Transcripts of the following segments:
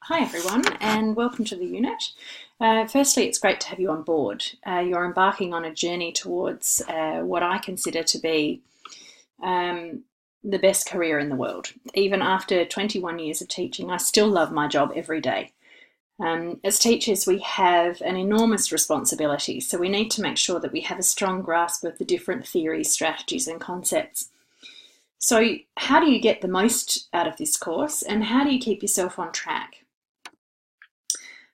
Hi everyone, and welcome to the unit. Firstly, it's great to have you on board. You're embarking on a journey towards what I consider to be the best career in the world. Even after 21 years of teaching, I still love my job every day. As teachers, we have an enormous responsibility, so we need to make sure that we have a strong grasp of the different theories, strategies, and concepts. So, how do you get the most out of this course, and how do you keep yourself on track?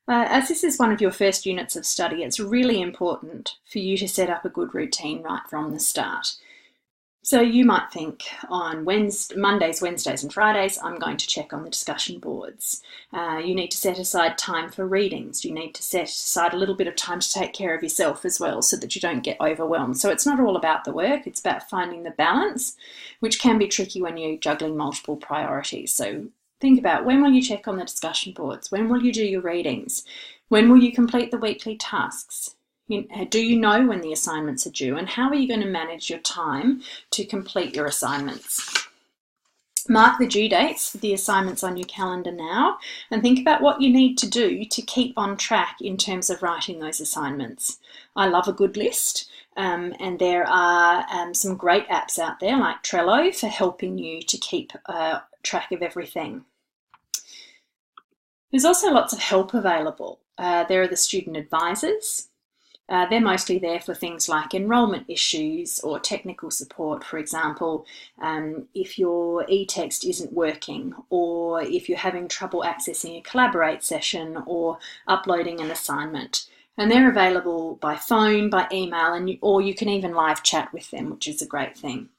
As this is one of your first units of study, it's really important for you to set up a good routine right from the start. So you might think on Mondays, Wednesdays and Fridays, I'm going to check on the discussion boards. You need to set aside time for readings. You need to set aside a little bit of time to take care of yourself as well so that you don't get overwhelmed. So it's not all about the work, it's about finding the balance, which can be tricky when you're juggling multiple priorities. So think about, when will you check on the discussion boards? When will you do your readings? When will you complete the weekly tasks? Do you know when the assignments are due? And how are you going to manage your time to complete your assignments? Mark the due dates for the assignments on your calendar now, and think about what you need to do to keep on track in terms of writing those assignments. I love a good list. And there are some great apps out there like Trello for helping you to keep track of everything. There's also lots of help available. There are the student advisors. They're mostly there for things like enrolment issues or technical support. For example, if your e-text isn't working, or if you're having trouble accessing a Collaborate session or uploading an assignment. And they're available by phone, by email, or you can even live chat with them, which is a great thing.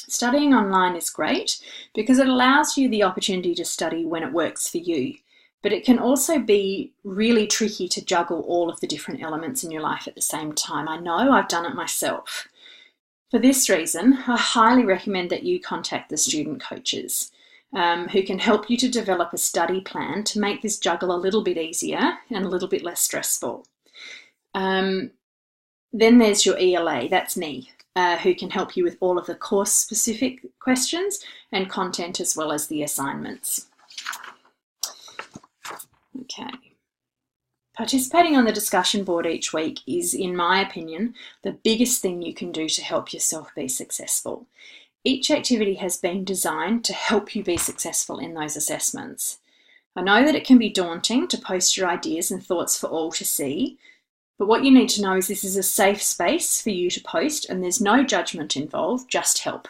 Studying online is great because it allows you the opportunity to study when it works for you, but it can also be really tricky to juggle all of the different elements in your life at the same time. I know, I've done it myself. For this reason, I highly recommend that you contact the student coaches who can help you to develop a study plan to make this juggle a little bit easier and a little bit less stressful. Then there's your ELA, that's me. Who can help you with all of the course-specific questions and content as well as the assignments. Okay. Participating on the discussion board each week is, in my opinion, the biggest thing you can do to help yourself be successful. Each activity has been designed to help you be successful in those assessments. I know that it can be daunting to post your ideas and thoughts for all to see, but what you need to know is this is a safe space for you to post, and there's no judgment involved, just help.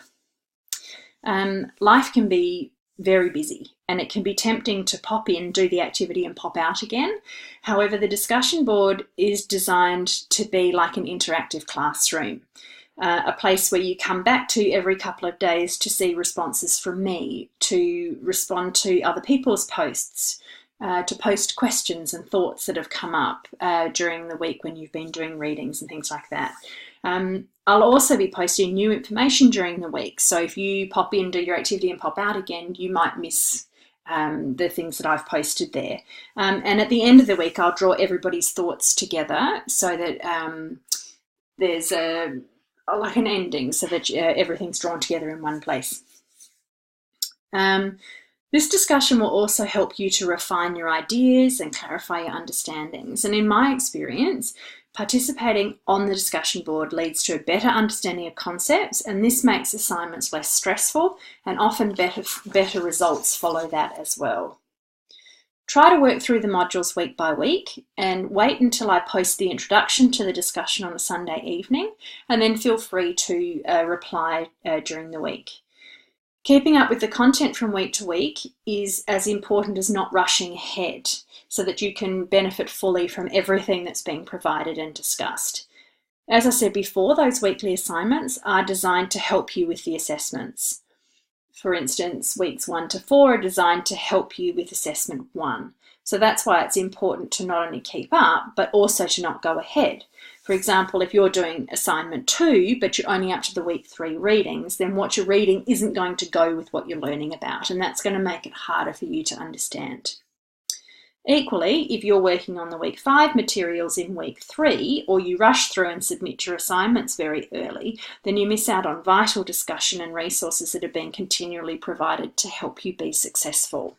Life can be very busy, and it can be tempting to pop in, do the activity and pop out again. However, the discussion board is designed to be like an interactive classroom, a place where you come back to every couple of days to see responses from me, to respond to other people's posts, to post questions and thoughts that have come up during the week when you've been doing readings and things like that. I'll also be posting new information during the week. So if you pop in, do your activity and pop out again, you might miss the things that I've posted there. And at the end of the week, I'll draw everybody's thoughts together so that there's like an ending, so that everything's drawn together in one place. This discussion will also help you to refine your ideas and clarify your understandings. And in my experience, participating on the discussion board leads to a better understanding of concepts, and this makes assignments less stressful, and often better results follow that as well. Try to work through the modules week by week, and wait until I post the introduction to the discussion on a Sunday evening, and then feel free to reply during the week. Keeping up with the content from week to week is as important as not rushing ahead, so that you can benefit fully from everything that's being provided and discussed. As I said before, those weekly assignments are designed to help you with the assessments. For instance, weeks 1 to 4 are designed to help you with assessment 1. So that's why it's important to not only keep up, but also to not go ahead. For example, if you're doing assignment 2, but you're only up to the week 3 readings, then what you're reading isn't going to go with what you're learning about, and that's going to make it harder for you to understand. Equally, if you're working on the week 5 materials in week 3, or you rush through and submit your assignments very early, then you miss out on vital discussion and resources that are being continually provided to help you be successful.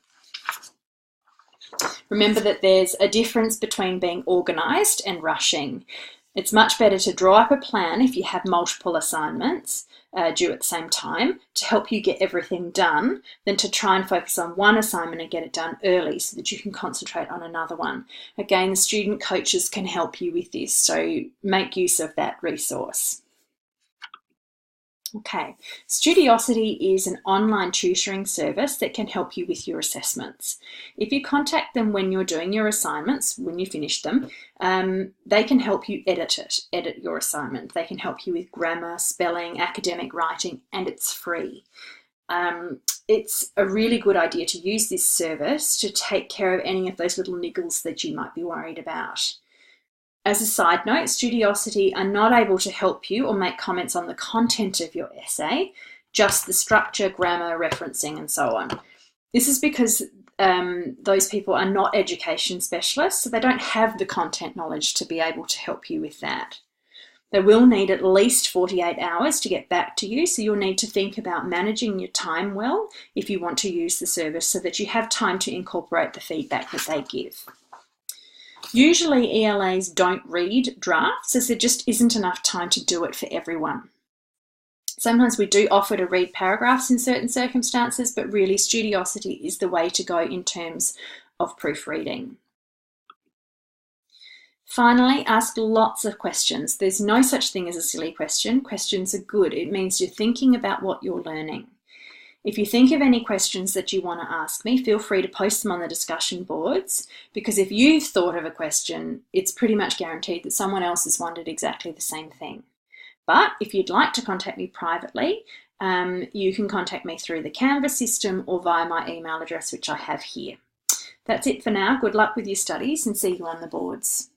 Remember that there's a difference between being organised and rushing. It's much better to draw up a plan if you have multiple assignments due at the same time to help you get everything done than to try and focus on one assignment and get it done early so that you can concentrate on another one. Again, the student coaches can help you with this, so make use of that resource. Okay, Studiosity is an online tutoring service that can help you with your assessments. If you contact them when you're doing your assignments, when you finish them, they can help you edit your assignment. They can help you with grammar, spelling, academic writing, and it's free. It's a really good idea to use this service to take care of any of those little niggles that you might be worried about. As a side note, Studiosity are not able to help you or make comments on the content of your essay, just the structure, grammar, referencing, and so on. This is because those people are not education specialists, so they don't have the content knowledge to be able to help you with that. They will need at least 48 hours to get back to you, so you'll need to think about managing your time well if you want to use the service so that you have time to incorporate the feedback that they give. Usually ELAs don't read drafts as there just isn't enough time to do it for everyone. Sometimes we do offer to read paragraphs in certain circumstances, but really Studiosity is the way to go in terms of proofreading. Finally, ask lots of questions. There's no such thing as a silly question. Questions are good. It means you're thinking about what you're learning. If you think of any questions that you want to ask me, feel free to post them on the discussion boards, because if you've thought of a question, it's pretty much guaranteed that someone else has wondered exactly the same thing. But if you'd like to contact me privately, you can contact me through the Canvas system or via my email address, which I have here. That's it for now. Good luck with your studies and see you on the boards.